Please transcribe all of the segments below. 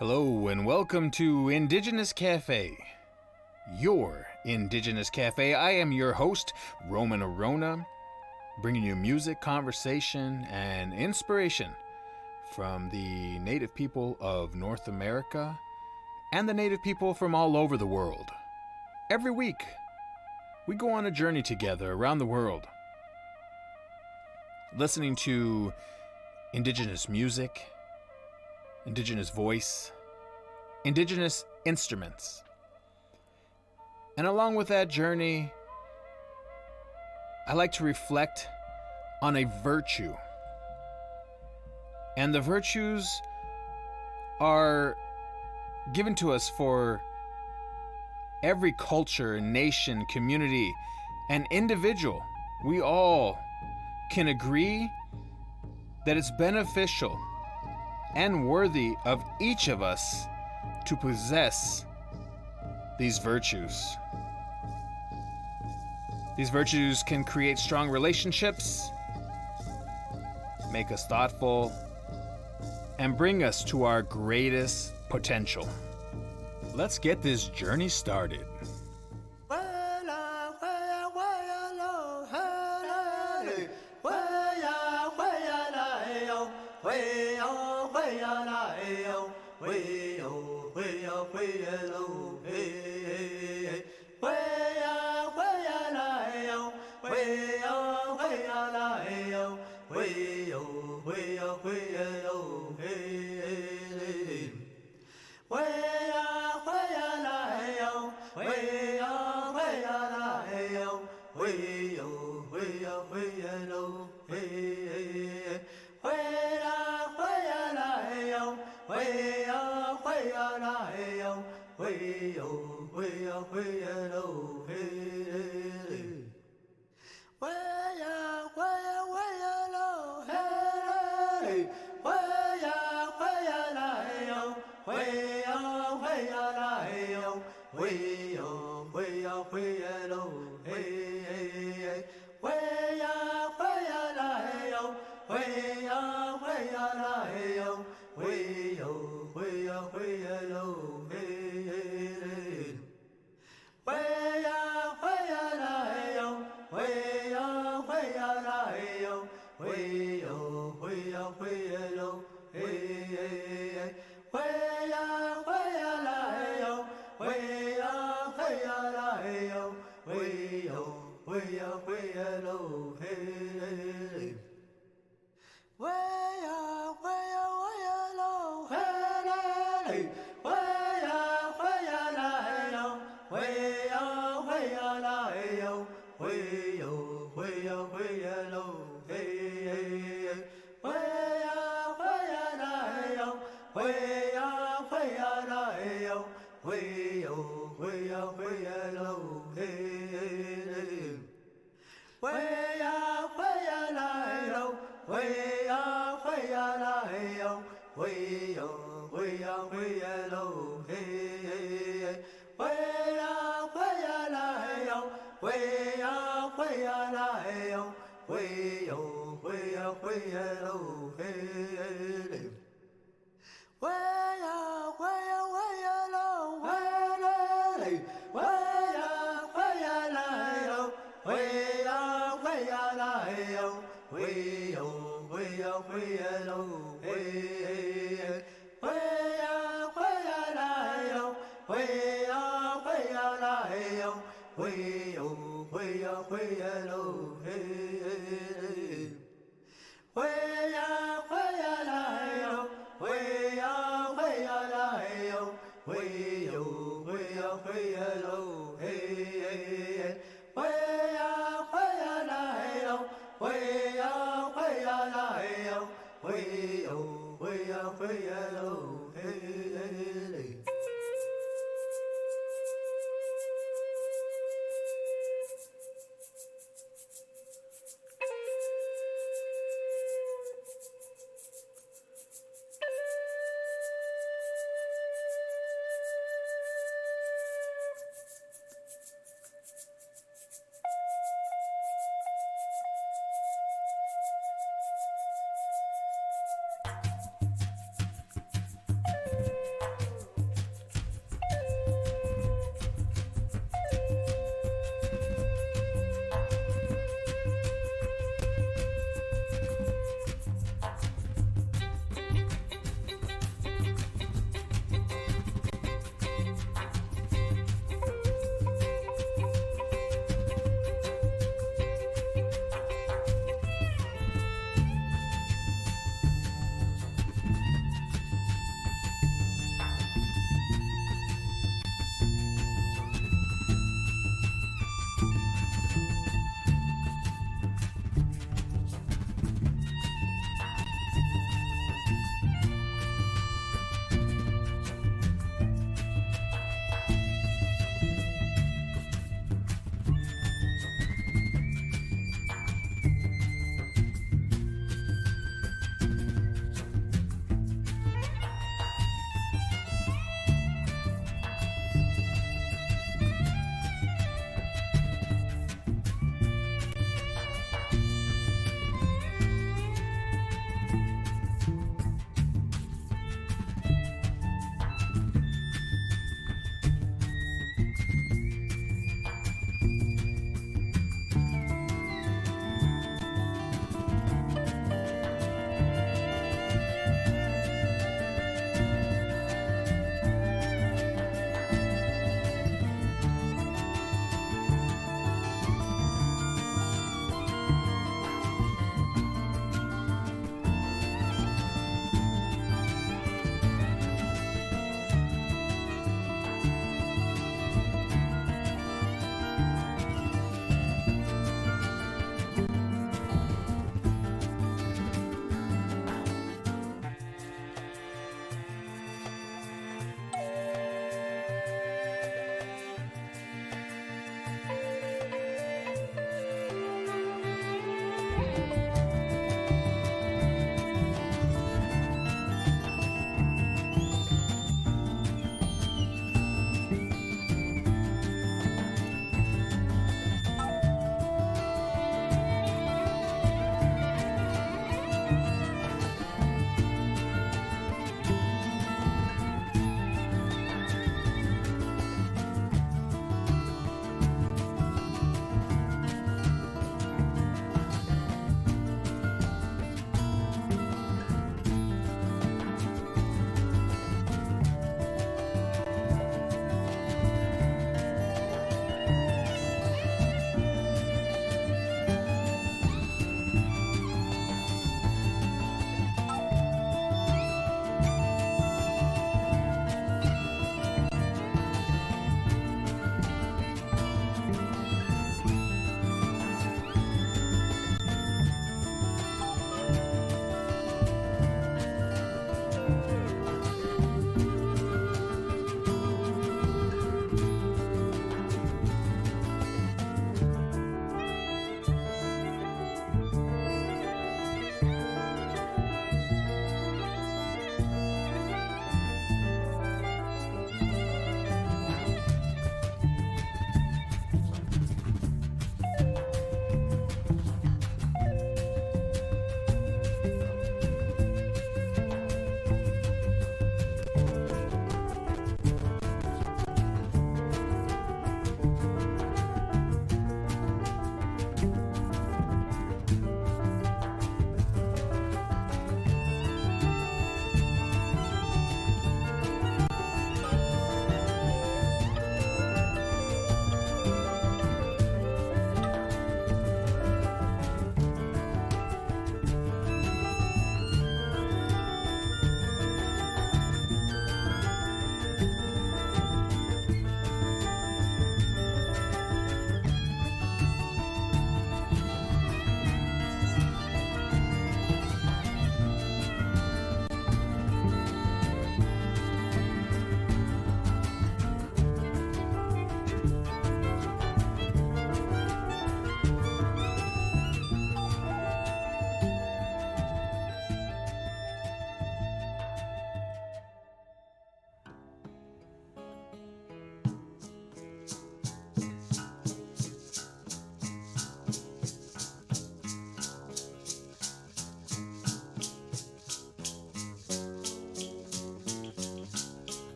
Hello and welcome to Indigenous Cafe, your Indigenous Cafe. I am your host, Roman Orona, bringing you music, conversation, and inspiration from the native people of North America and the native people from all over the world. Every week, we go on a journey together around the world, listening to Indigenous music, Indigenous voice, Indigenous instruments. And along with that journey, I like to reflect on a virtue. And the virtues are given to us for every culture, nation, community, and individual. We all can agree that it's beneficial and worthy of each of us to possess these virtues. These virtues can create strong relationships, make us thoughtful, and bring us to our greatest potential. Let's get this journey started.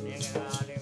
Nigga,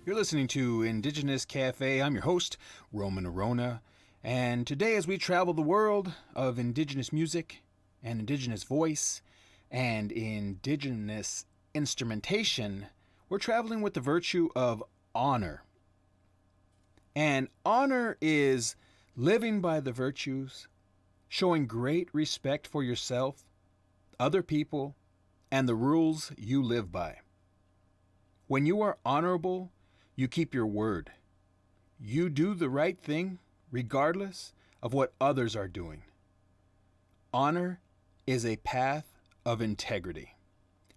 You're listening to Indigenous Cafe. I'm your host, Roman Orona. And today, as we travel the world of Indigenous music and Indigenous voice and Indigenous instrumentation, we're traveling with the virtue of honor. And honor is living by the virtues, showing great respect for yourself, other people, and the rules you live by. When you are honorable, you keep your word. You do the right thing regardless of what others are doing. Honor is a path of integrity.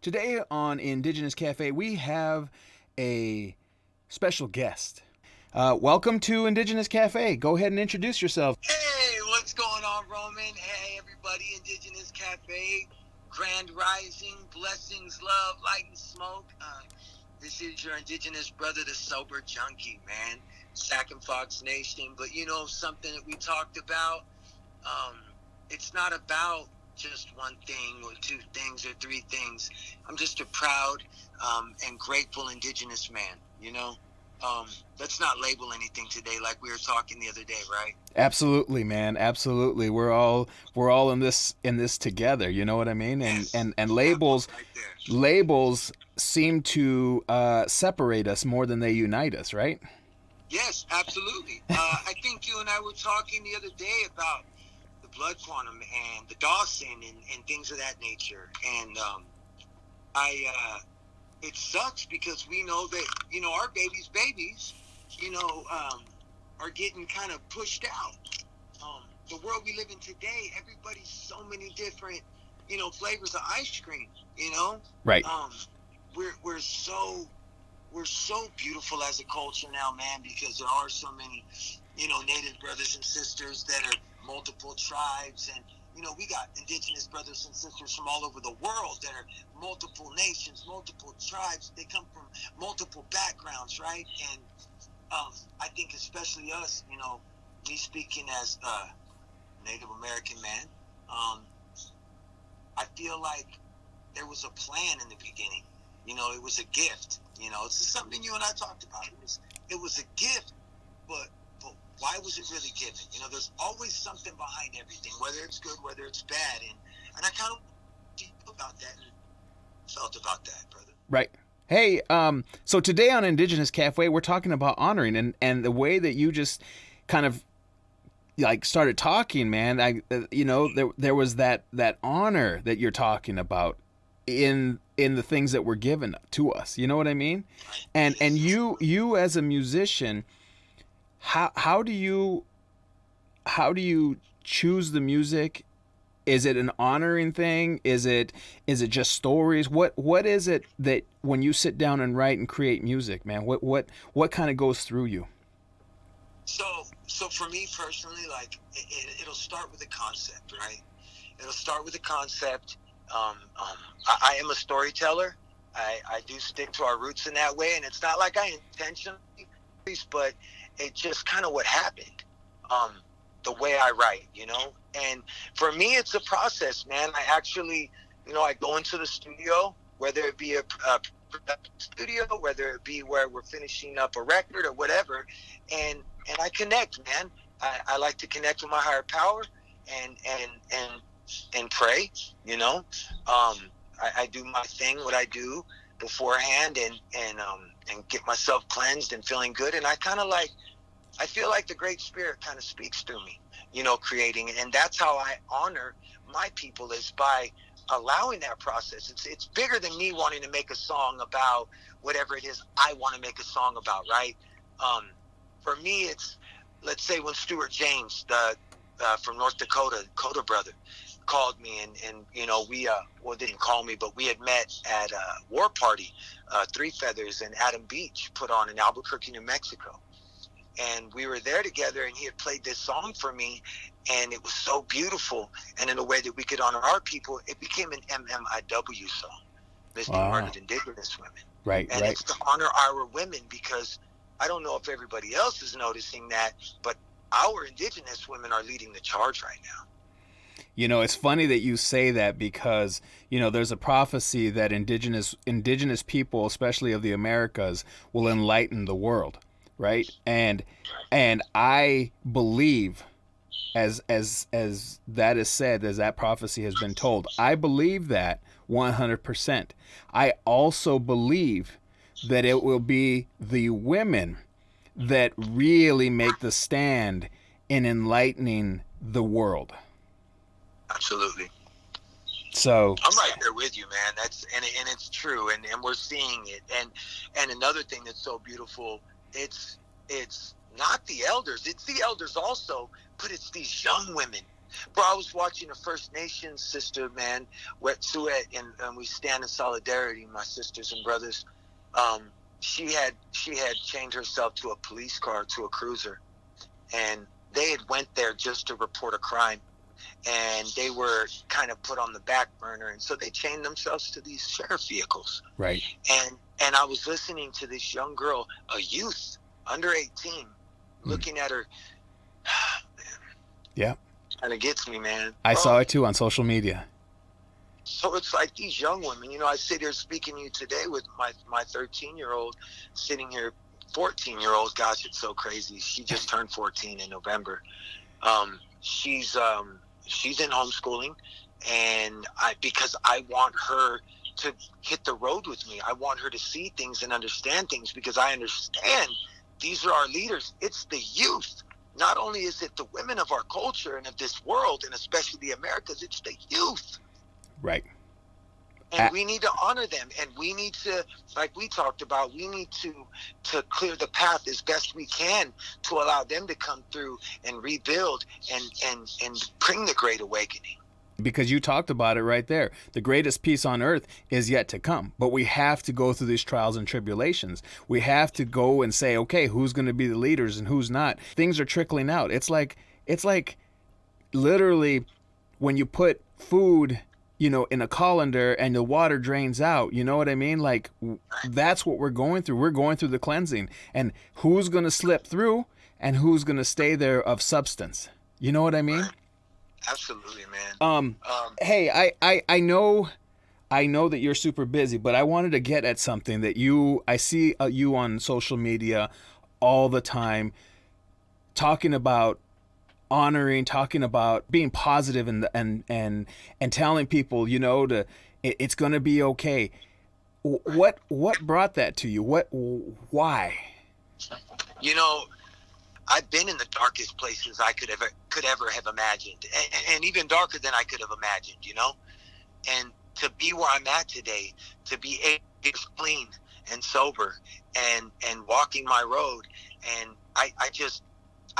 Today on Indigenous Cafe, we have a special guest. Welcome to Indigenous Cafe. Go ahead and introduce yourself. Hey, what's going on, Roman? Hey, everybody, Indigenous Cafe, Grand Rising, blessings, love, light, and smoke. This is your Indigenous brother, the sober Junkie, man. Sac and Fox Nation. But you know something that we talked about? It's not about just one thing or two things or three things. I'm just a proud and grateful Indigenous man, you know? Let's not label anything today like we were talking the other day, right? Absolutely, man. Absolutely. We're all in this together. You know what I mean? Yes. And labels Right there. labels seem to separate us more than they unite us, right? Yes, absolutely. I think you and I were talking the other day about the blood quantum and the Dawson and things of that nature. And it sucks because we know that, you know, our babies, you know, are getting kind of pushed out. The world we live in today, everybody's so many different, you know, flavors of ice cream, you know? Right. We're so beautiful as a culture now, man, because there are so many, you know, Native brothers and sisters that are multiple tribes, and you know, we got Indigenous brothers and sisters from all over the world that are multiple nations, multiple tribes. They come from multiple backgrounds, right? And I think especially us, you know, me speaking as a Native American man, I feel like there was a plan in the beginning. You know, it was a gift. You know, it's something you and I talked about. It was a gift, but why was it really given? You know, there's always something behind everything, whether it's good, whether it's bad, and I kind of think about that and felt about that, brother. Right. Hey, so today on Indigenous Cafe, we're talking about honoring, and the way that you just kind of like started talking, man. You know, there was that honor that you're talking about in the things that were given to us. You know what I mean? And you as a musician, how do you choose the music? Is it an honoring thing? Is it just stories? What is it that when you sit down and write and create music, man? What kind of goes through you? So for me personally, like it'll start with a concept, right? It'll start with a concept. I am a storyteller. I do stick to our roots in that way, and it's not like I intentionally, but it just kind of what happened. The way I write, you know, and for me, it's a process, man. I actually, you know, I go into the studio, whether it be a production studio, whether it be where we're finishing up a record or whatever, and I connect, man. I like to connect with my higher power and pray, you know. I do my thing, what I do beforehand, and get myself cleansed and feeling good, and I feel like the Great Spirit kind of speaks through me, you know, creating. And that's how I honor my people, is by allowing that process. It's bigger than me wanting to make a song about whatever it is I want to make a song about, right? For me, it's, let's say when Stuart James, from North Dakota, Dakota brother, called me and you know, we didn't call me, but we had met at a war party, Three Feathers and Adam Beach put on in Albuquerque, New Mexico. And we were there together, and he had played this song for me, and it was so beautiful. And in a way that we could honor our people, it became an MMIW song, Mystic Hearted Indigenous Women. Right, and right. It's to honor our women, because I don't know if everybody else is noticing that, but our Indigenous women are leading the charge right now. You know, it's funny that you say that because, you know, there's a prophecy that indigenous people, especially of the Americas, will enlighten the world, right? And I believe, as that is said, as that prophecy has been told, I believe that 100%. I also believe that it will be the women that really make the stand in enlightening the world. Absolutely. So I'm right there with you, man. And it's true, and we're seeing it. And another thing that's so beautiful, it's not the elders, it's the elders also, but it's these young women. Bro, I was watching a First Nations sister, man, Wet'suwet, and we stand in solidarity, my sisters and brothers. She had chained herself to a police car, to a cruiser, and they had went there just to report a crime, and they were kind of put on the back burner, and so they chained themselves to these sheriff vehicles. right. And I was listening to this young girl, a youth under 18, looking at her. Man, Yeah. kind of gets me, man. I saw it too on social media. So it's like these young women, you know, I sit here speaking to you today with my 13-year-old sitting here, 14-year-old. Gosh, it's so crazy. She just turned 14 in November. She's in homeschooling, and because I want her to hit the road with me. I want her to see things and understand things, because I understand these are our leaders. It's the youth. Not only is it the women of our culture and of this world, and especially the Americas, it's the youth. Right. And we need to honor them, and we need to, like we talked about, we need to clear the path as best we can to allow them to come through and rebuild and bring the Great Awakening. Because you talked about it right there. The greatest peace on earth is yet to come. But we have to go through these trials and tribulations. We have to go and say, okay, who's going to be the leaders and who's not? Things are trickling out. It's like literally when you put food, you know, in a colander and the water drains out. You know what I mean? Like, that's what we're going through. We're going through the cleansing. And who's going to slip through and who's going to stay there of substance? You know what I mean? Absolutely, man. Hey, I know that you're super busy, but I wanted to get at something that I see you on social media all the time, talking about honoring, talking about being positive, and telling people, you know, it's going to be okay. What brought that to you? Why? You know, I've been in the darkest places I could ever have imagined, and even darker than I could have imagined, you know. And to be where I'm at today, to be clean and sober and walking my road, and I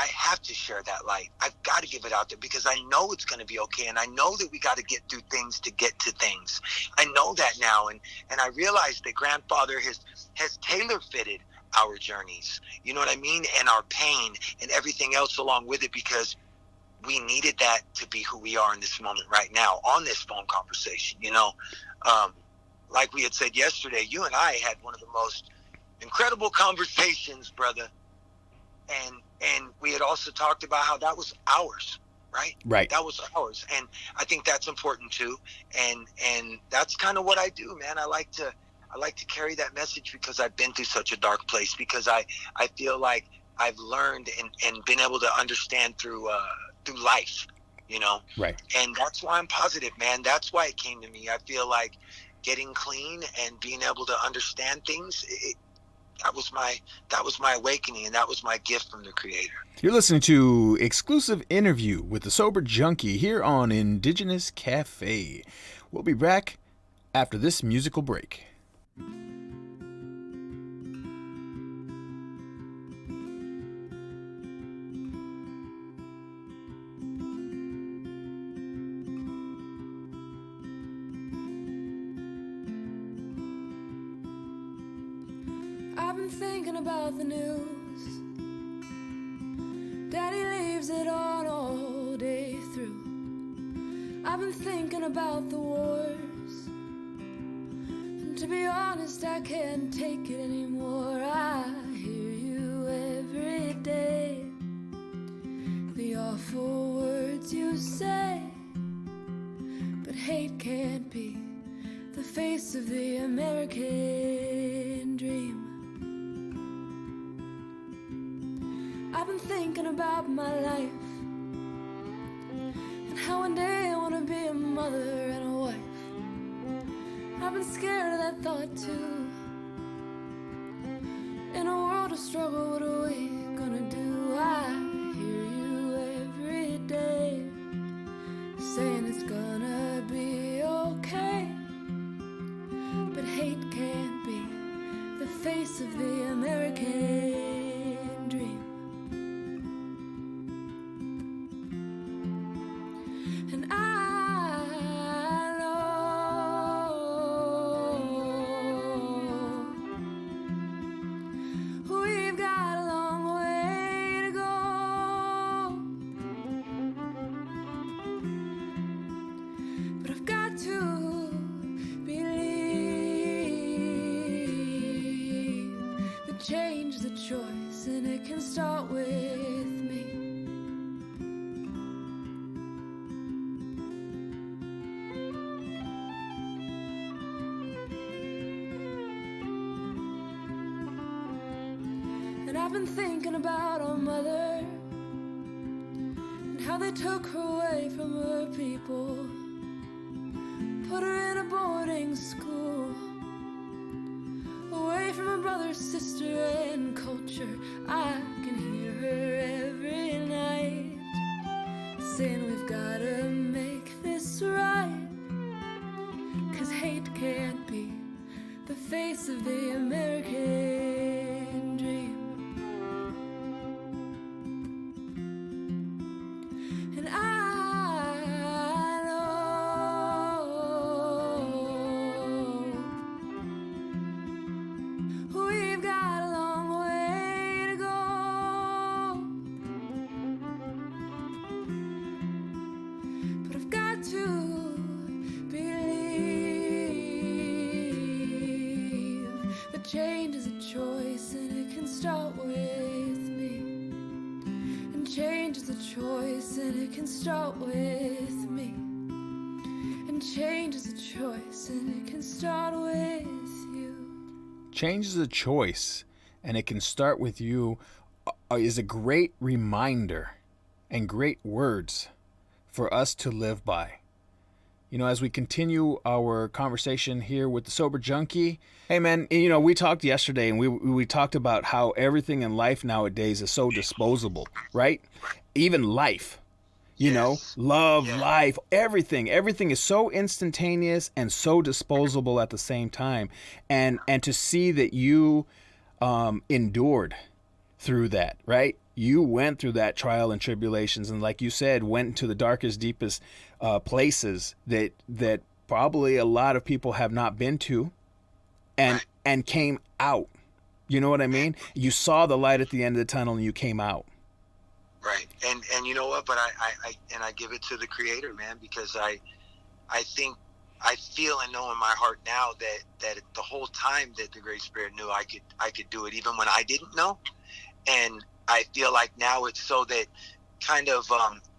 have to share that light. I've got to give it out there, because I know it's going to be okay, and I know that we got to get through things to get to things. I know that now, and I realize that Grandfather has tailor-fitted our journeys, you know what I mean, and our pain and everything else along with it, because we needed that to be who we are in this moment right now on this phone conversation, you know. Like we had said yesterday, you and I had one of the most incredible conversations, brother, and we had also talked about how that was ours, right? That was ours, and I think that's important too, and that's kind of what I do, man. I like to carry that message, because I've been through such a dark place, because I feel like I've learned and been able to understand through life, you know. Right. And that's why I'm positive, man. That's why it came to me. I feel like getting clean and being able to understand things, that was my awakening, and that was my gift from the Creator. You're listening to exclusive interview with the Sober Junkie here on Indigenous Cafe. We'll be back after this musical break. I've been thinking about the news. Daddy leaves it on all day through. I've been thinking about the wars. And to be honest, I can't take it anymore. I hear you every day. The awful words you say. but hate can't be the face of the American dream. I've been thinking about my life and how one day I want to be a mother and a wife. I've been scared of that thought too. In a world of struggle, what are we gonna do? I hear you every day saying it's gonna be okay, but hate can't be the face of the American dream. And I know we've got a long way to go, but I've got to believe that change is a choice and it can start with me. And I've been thinking about our mother and how they took her away from her people, put her in a boarding school, away from her brother, sister, and culture. I can hear her every night saying we've gotta make this right, 'cause hate can't be the face of the American dream. And I know we've got a long way to go, but I've got to believe that change is a choice and it can start with me. And change is a choice and it can start with me. And change is a choice and it can start with you. Change is a choice, and it can start with you, is a great reminder and great words for us to live by. You know, as we continue our conversation here with the Sober Junkie, hey man, you know, we talked yesterday and we talked about how everything in life nowadays is so disposable, right? Even life. You know, love, life, everything is so instantaneous and so disposable at the same time. And to see that you endured through that, right? You went through that trial and tribulations, and like you said, went into the darkest, deepest places that probably a lot of people have not been to, and came out. You know what I mean? You saw the light at the end of the tunnel and you came out. Right. And you know what, but I give it to the Creator, man, because I think I feel and know in my heart now that the whole time that the Great Spirit knew I could do it, even when I didn't know. And I feel like now it's so that kind of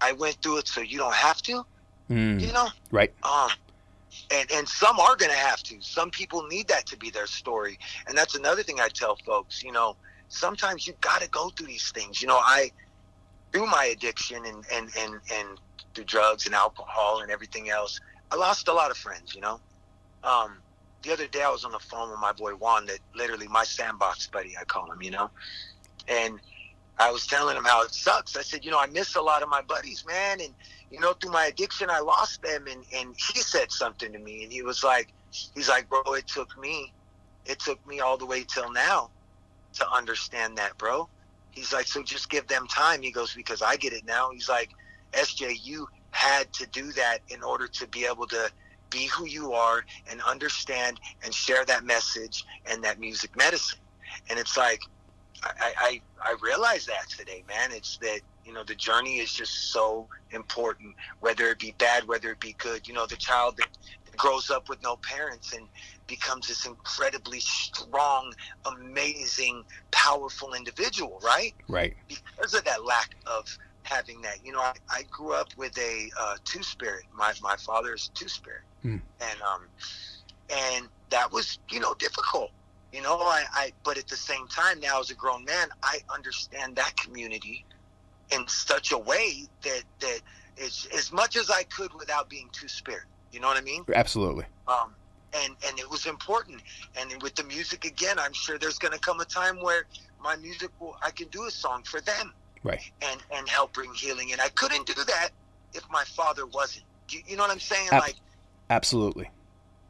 I went through it so you don't have to, you know? Right. And some are going to have to. Some people need that to be their story. And that's another thing I tell folks, you know, sometimes you got to go through these things. You know, through my addiction and through drugs and alcohol and everything else, I lost a lot of friends, you know. The other day I was on the phone with my boy Juan, that literally my sandbox buddy, I call him, you know. And I was telling him how it sucks. I said, you know, I miss a lot of my buddies, man. And, you know, through my addiction, I lost them. And he said something to me. And he's like, bro, it took me all the way till now to understand that, bro. He's like, so just give them time. He goes, because I get it now. He's like, SJ, you had to do that in order to be able to be who you are and understand and share that message and that music medicine. And it's like, I realize that today, man. It's that, you know, the journey is just so important, whether it be bad, whether it be good. You know, the child that grows up with no parents and becomes this incredibly strong, amazing, powerful individual, right? Right. Because of that lack of having that. You know, I grew up with a two-spirit. My father is a two-spirit. And that was, you know, difficult. You know, but at the same time, now as a grown man, I understand that community in such a way that it's as much as I could without being two-spirit. You know what I mean? Absolutely. And it was important. And with the music, again, I'm sure there's going to come a time where my music I can do a song for them, right? And help bring healing. And I couldn't do that if my father wasn't. You know what I'm saying? Absolutely.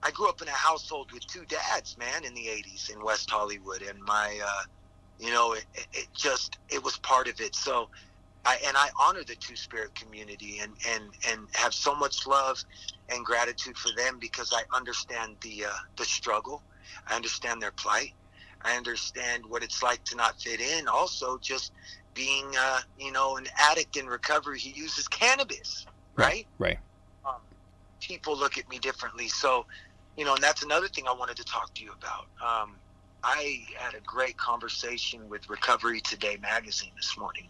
I grew up in a household with two dads, man, in the 80s in West Hollywood. And my, you know, it was part of it. So I honor the two-spirit community and have so much love and gratitude for them, because I understand the struggle. I understand their plight. I understand what it's like to not fit in. Also, just being, you know, an addict in recovery. He uses cannabis, right? Right. People look at me differently. So, you know, and that's another thing I wanted to talk to you about. I had a great conversation with Recovery Today magazine this morning.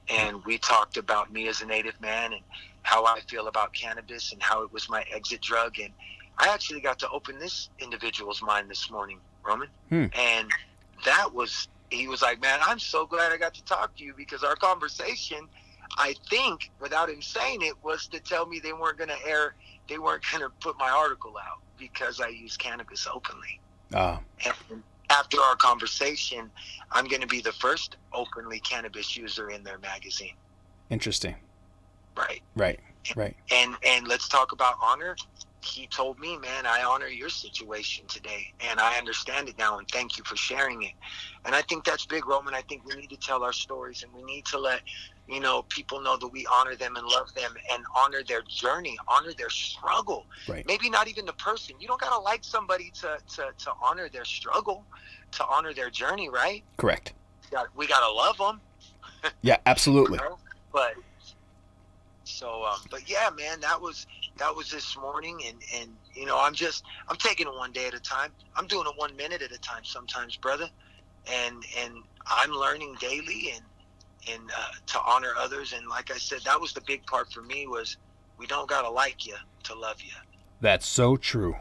And we talked about me as a Native man and how I feel about cannabis and how it was my exit drug. And I actually got to open this individual's mind this morning, Roman. And he was like, man, I'm so glad I got to talk to you, because our conversation, I think, without him saying it, was to tell me they weren't going to put my article out because I use cannabis openly. And after our conversation, I'm going to be the first openly cannabis user in their magazine. Interesting. Right. Right. And let's talk about honor. He told me, man, I honor your situation today, and I understand it now, and thank you for sharing it. And I think that's big, Roman. I think we need to tell our stories, and we need to let, you know, people know that we honor them and love them and honor their journey, honor their struggle. Right. Maybe not even the person. You don't got to like somebody to honor their struggle, to honor their journey, right? Correct. We got to love them. Yeah, absolutely. You know? But yeah, man, that was this morning, and you know, I'm taking it one day at a time. I'm doing it 1 minute at a time sometimes, brother, and I'm learning daily and to honor others. And like I said, that was the big part for me, was we don't gotta like you to love you. That's so true.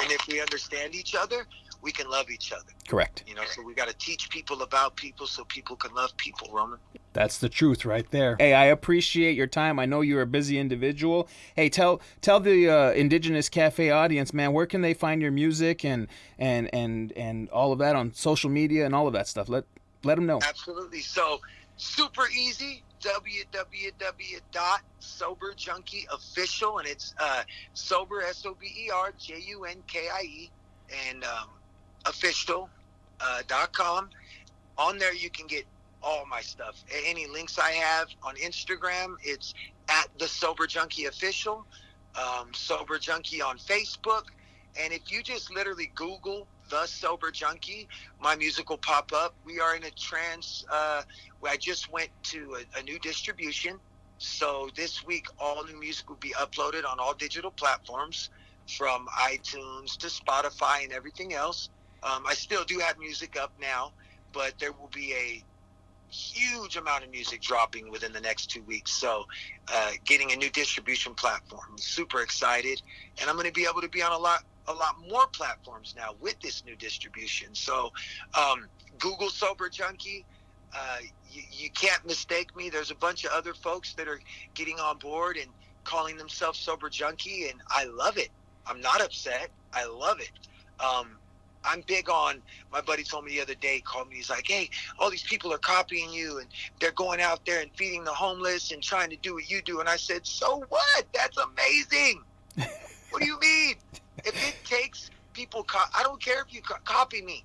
And if we understand each other, we can love each other. Correct. You know, so we got to teach people about people so people can love people, Roman. That's the truth right there. Hey, I appreciate your time. I know you're a busy individual. Hey, tell the Indigenous Cafe audience, man, where can they find your music and all of that on social media and all of that stuff? Let them know. Absolutely. So super easy. www.soberjunkieofficial, and it's sober SOBERJUNKIE and official.com. On there you can get all my stuff. Any links I have on Instagram, it's at the Sober Junkie Official, Sober Junkie on Facebook, and if you just literally Google the Sober Junkie, my music will pop up. We are in a I just went to a new distribution, so this week all new music will be uploaded on all digital platforms, from iTunes to Spotify and everything else. I still do have music up now, but there will be a huge amount of music dropping within the next 2 weeks. So getting a new distribution platform. I'm super excited, and I'm going to be able to be on a lot more platforms now with this new distribution. So Google Sober Junkie. You can't mistake me. There's a bunch of other folks that are getting on board and calling themselves Sober Junkie, and I love it. I'm not upset. I love it. I'm big on, my buddy told me the other day, called me, he's like, hey, all these people are copying you, and they're going out there and feeding the homeless and trying to do what you do. And I said, so what? That's amazing. What do you mean? If it takes people, I don't care if you copy me.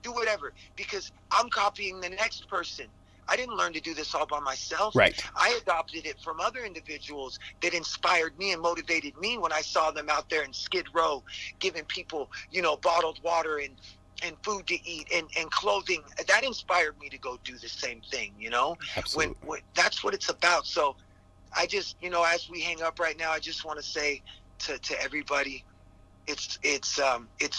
Do whatever, because I'm copying the next person. I didn't learn to do this all by myself. Right. I adopted it from other individuals that inspired me and motivated me when I saw them out there in Skid Row giving people, you know, bottled water and food to eat and clothing. That inspired me to go do the same thing, you know? Absolutely. When that's what it's about. So I just, you know, as we hang up right now, I just want to say to everybody, it's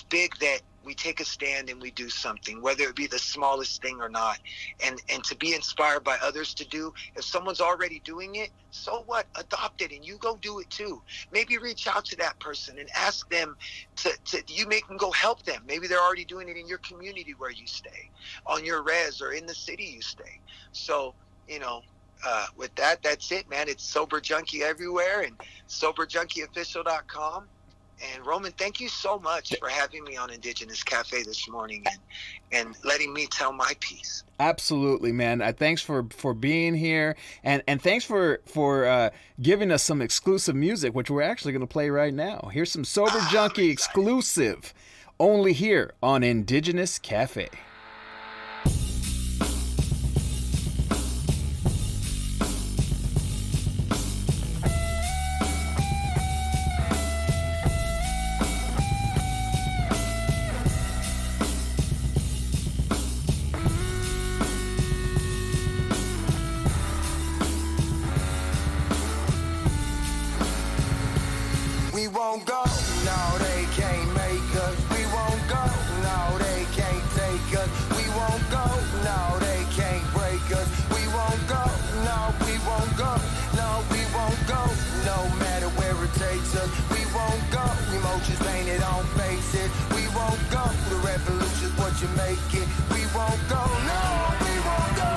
big that we take a stand and we do something, whether it be the smallest thing or not, and to be inspired by others to do. If someone's already doing it, so what? Adopt it and you go do it too. Maybe reach out to that person and ask them to you make them go help them. Maybe they're already doing it in your community where you stay, on your res, or in the city you stay. So, with that, that's it, man. It's Sober Junkie everywhere, and soberjunkieofficial.com. And Roman, thank you so much for having me on Indigenous Cafe this morning and letting me tell my piece. Absolutely, man. Thanks for being here, and thanks for giving us some exclusive music, which we're actually going to play right now. Here's some Sober Junkie exclusive, only here on Indigenous Cafe. We won't go, no, they can't make us. We won't go, no, they can't take us. We won't go, no, they can't break us. We won't go, no, we won't go, no, we won't go. No matter where it takes us, we won't go. Emotions painted on faces. We won't go. The revolution's what you make it. We won't go, no, we won't go.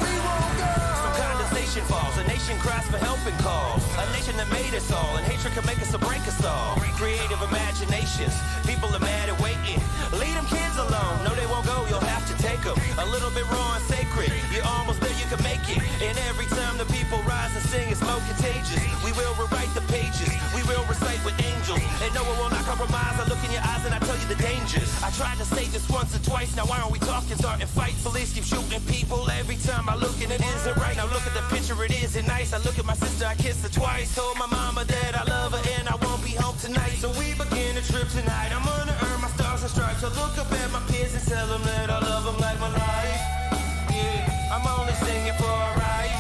We won't go. Some condensation falls. A nation cries for help and calls. A nation that made us all, and hatred can make us or break us all. Creative imaginations, people are mad at waiting. Leave them kids alone, no they won't go, you'll have to take them. A little bit raw and sacred, you're almost there, you can make it. And every time the people rise and sing, it's more contagious. We will rewrite the pages, we will recite with angels. And no one will not compromise, I look in your eyes and I tell you the dangers. I tried to say this once or twice, now why aren't we talking, starting fights? Police keep shooting people every time I look and it isn't right. Now look at the picture, it isn't nice. I look at my sister, I kissed her twice. Told my mama that I love her and I won't be home tonight. So we begin a trip tonight. I'm gonna earn my stars and stripes. I look up at my peers and tell them that I love them like my life. Yeah, I'm only singing for our rights.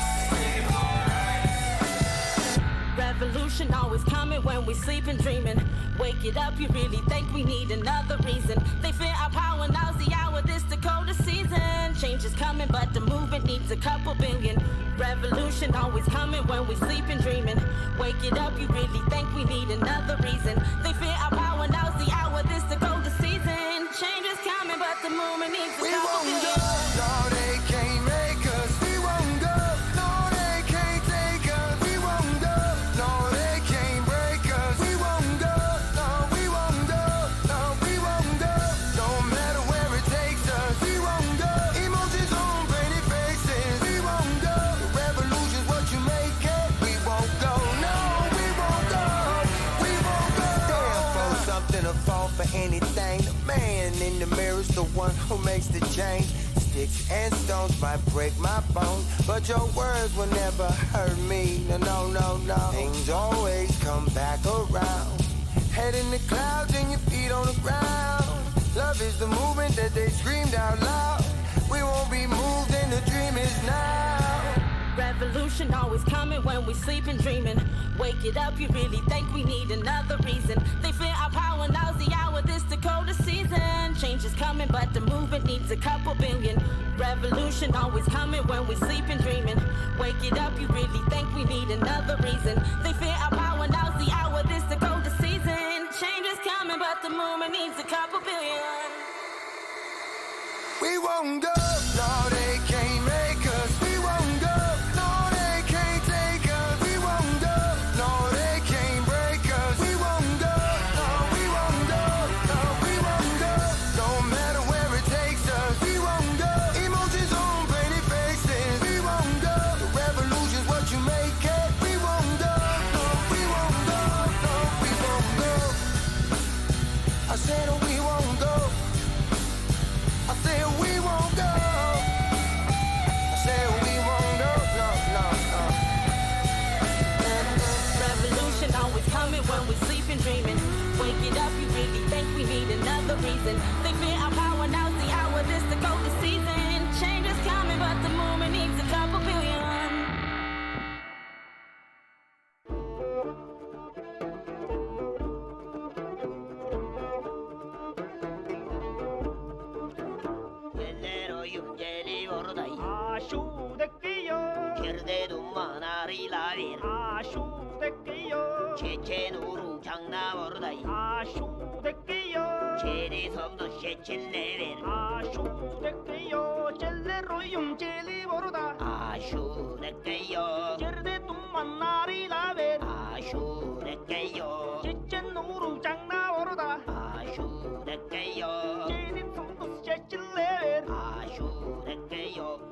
Revolution always coming when we sleep and dreaming. Wake it up, you really think we need another reason. They fear our power, now's the hour, this the coldest season. Change is coming, but the movement needs a couple billion. Revolution always coming when we sleep and dreaming. Wake it up, you really think we need another reason. They fear our power, now's the hour, this the coldest season. Change is coming, but the movement needs a couple billion. We won't go, no they can't make us. We won't go, no they can't take us. We won't go, no they can't break us. We won't go, no we won't go, no we won't go. No matter where it takes us, we won't go. Emotions on pretty faces, we won't go. The revolution's what you make it. We won't go, no we won't go. We won't go. Stand for something or fall for anything. The man in the mirror's the one who makes the change. Sticks and stones might break my bones, but your words will never hurt me. No, no, no, no. Things always come back around. Head in the clouds and your feet on the ground. Love is the movement that they screamed out loud. We won't be moved and the dream is now. Revolution always coming when we sleep and dreaming. Wake it up, you really think we need another reason. They fear our power, now's the hour, this the coldest season. Change is coming, but the movement needs a couple billion. Revolution always coming when we sleep and dreaming. Wake it up, you really think we need another reason. They fear our power, now's the hour, this the coldest season. Change is coming, but the movement needs a couple billion. We won't go, no they can't make us. We won't go, no they can't take us. We won't go, no they can't break us. We won't go, no we won't go, no we won't go. No matter where it takes us, we won't go. Emotions on pretty faces, we won't go. The revolution's what you make it. We won't go, no we won't go, no we won't go. I said we won't go. I said we won't go. I said we won't go. No, no, no. Revolution always coming when we sleep and dreaming. Wake it up, you really think we need another reason. They fear our power, now's the hour, this the coldest season. Change is coming, but the movement needs a couple billion. 레벨 아슈데끼요 제체노루 장나버르다이 아슈데끼요 제리섬도 셰칠 레벨 아슈데끼요 젤레로용 젤리보르다 아슈레케요 제르데 뚱만 나리라벨 아슈레케요 제체노루 장나보르다 아슈레케요 제리섬도 셰칠레벨 아슈레케요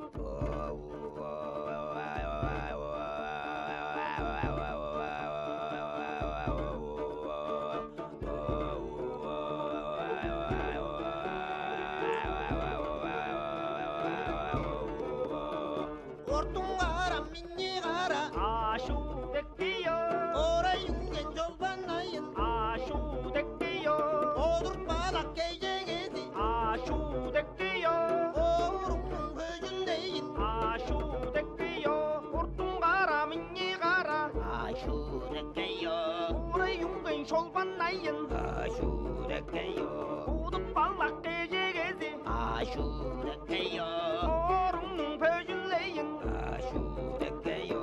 ortungara minnigara 아슈데끼요 ora yungen jolban nayin 아슈데끼요 odur balak geyegedi 아슈데끼요 orungun böjündeyin 아슈데끼요 ortungara minnigara 아슈레케요 오래용근 솔반나인 아슈레케요 모두 빨갛게 제게지 아슈레케요 오릉 벼줄레인 아슈레케요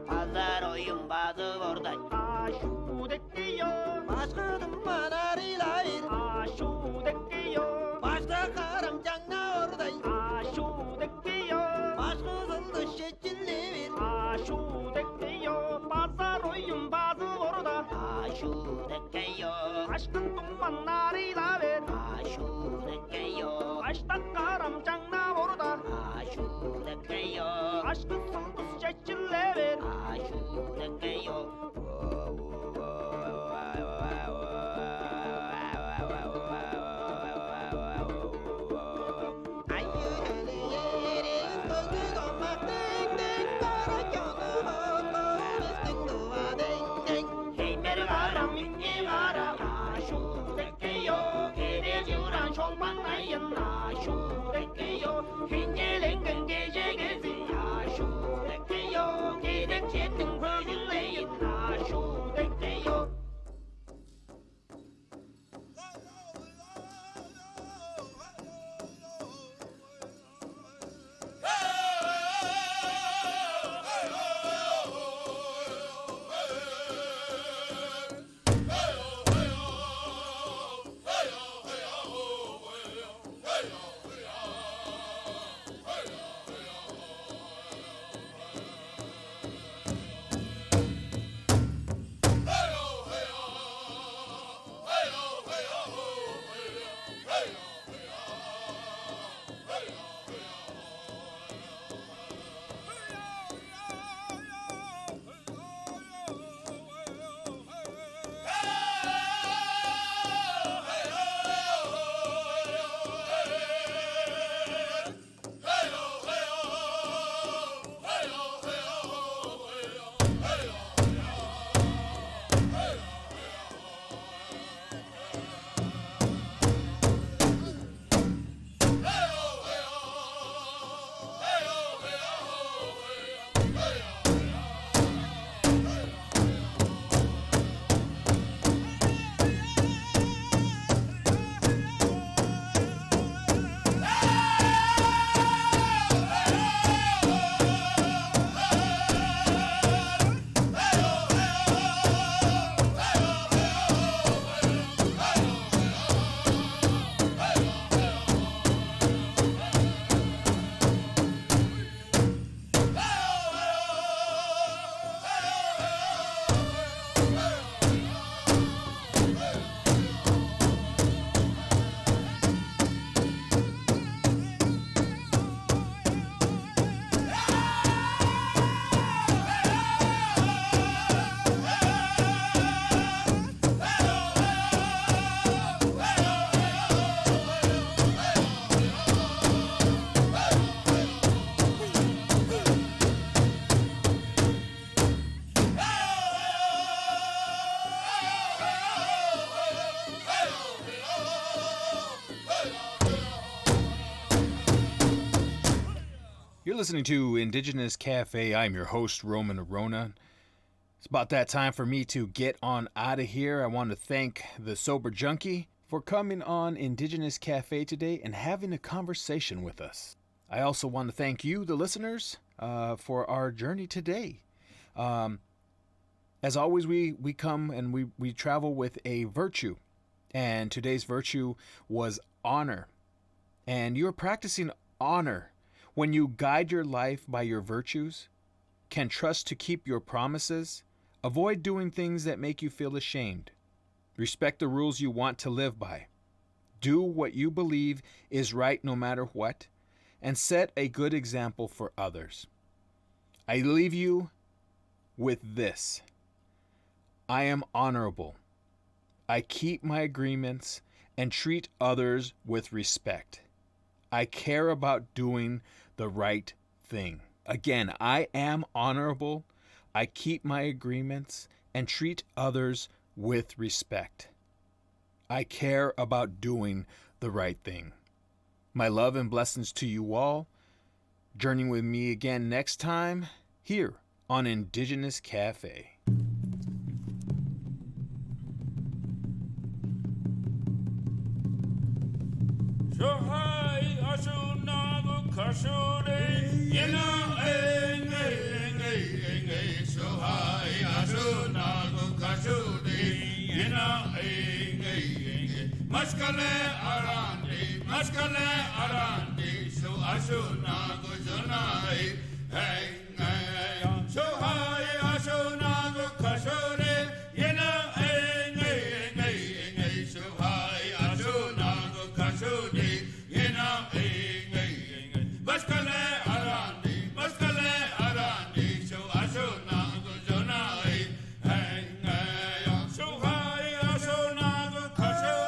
바다로யும் 바다버다 아슈데끼요 başkıdım manarilayir 아슈데끼요 başta karam cangna orday 아슈데끼요 başkızıldı şekillivir 아슈데끼요 바사로யும் 바즈보르다 아슈레케요 아şkın 뚱만 나리라벨 아슈레케요 아ştakkaram 장나보르다 아슈레케요 아şkın sıldıs şekillevel 아슈레케요 헤이메르가라 민예마라 아슈레케요 listening to Indigenous Cafe. I'm your host, Roman Orona. It's about that time for me to get on out of here. I want to thank the Sober Junkie for coming on Indigenous Cafe today and having a conversation with us. I also want to thank you, the listeners, for our journey today. As always, we come and we travel with a virtue. And today's virtue was honor. And you're practicing honor when you guide your life by your virtues, can trust to keep your promises, avoid doing things that make you feel ashamed, respect the rules you want to live by, do what you believe is right no matter what, and set a good example for others. I leave you with this. I am honorable. I keep my agreements and treat others with respect. I care about doing the right thing. Again, I am honorable. I keep my agreements and treat others with respect. I care about doing the right thing. My love and blessings to you all. Journey with me again next time here on Indigenous Cafe. Maskale arandi, so ashuna go jonai, hey, so high ashuna go kashore, so high ashuna go kashore, Maskale arandi, so ashuna go jonai, hey, so high ashuna go kashore.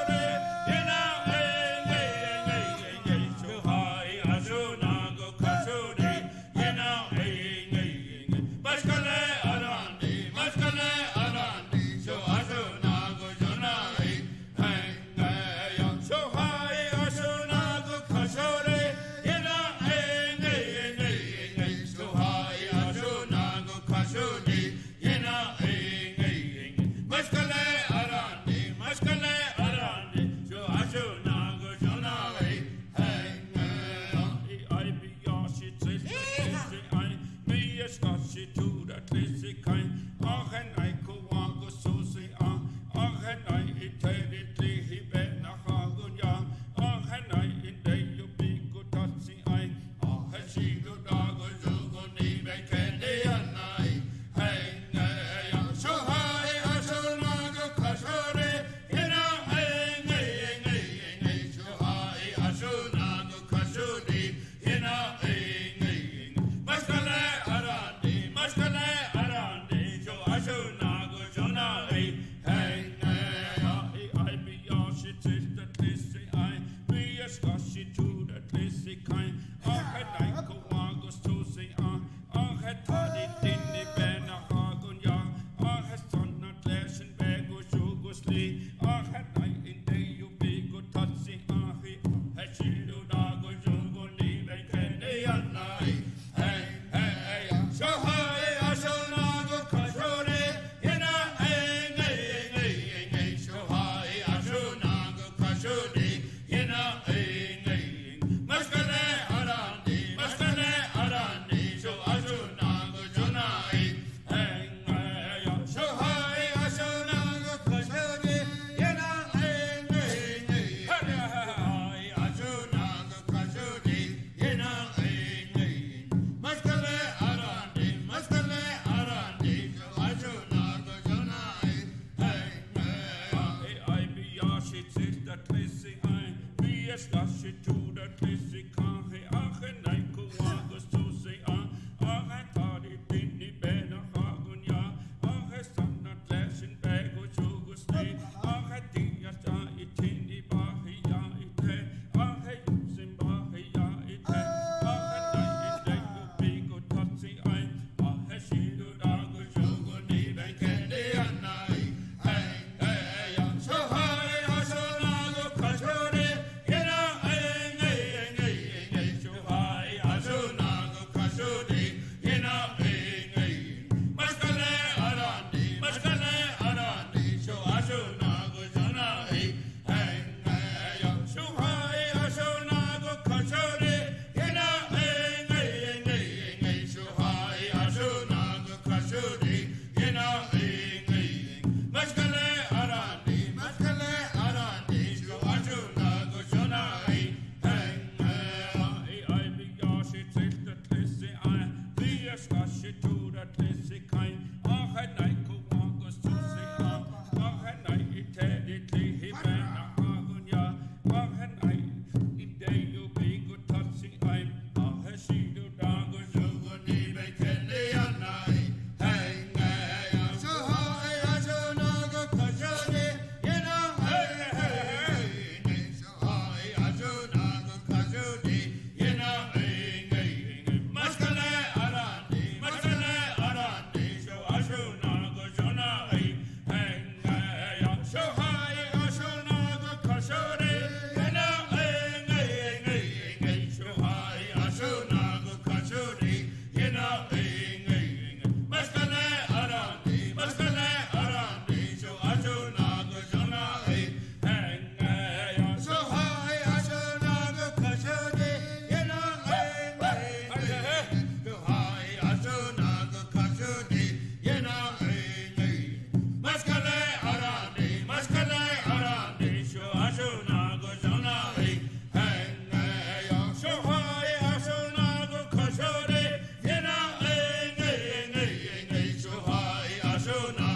Ashuna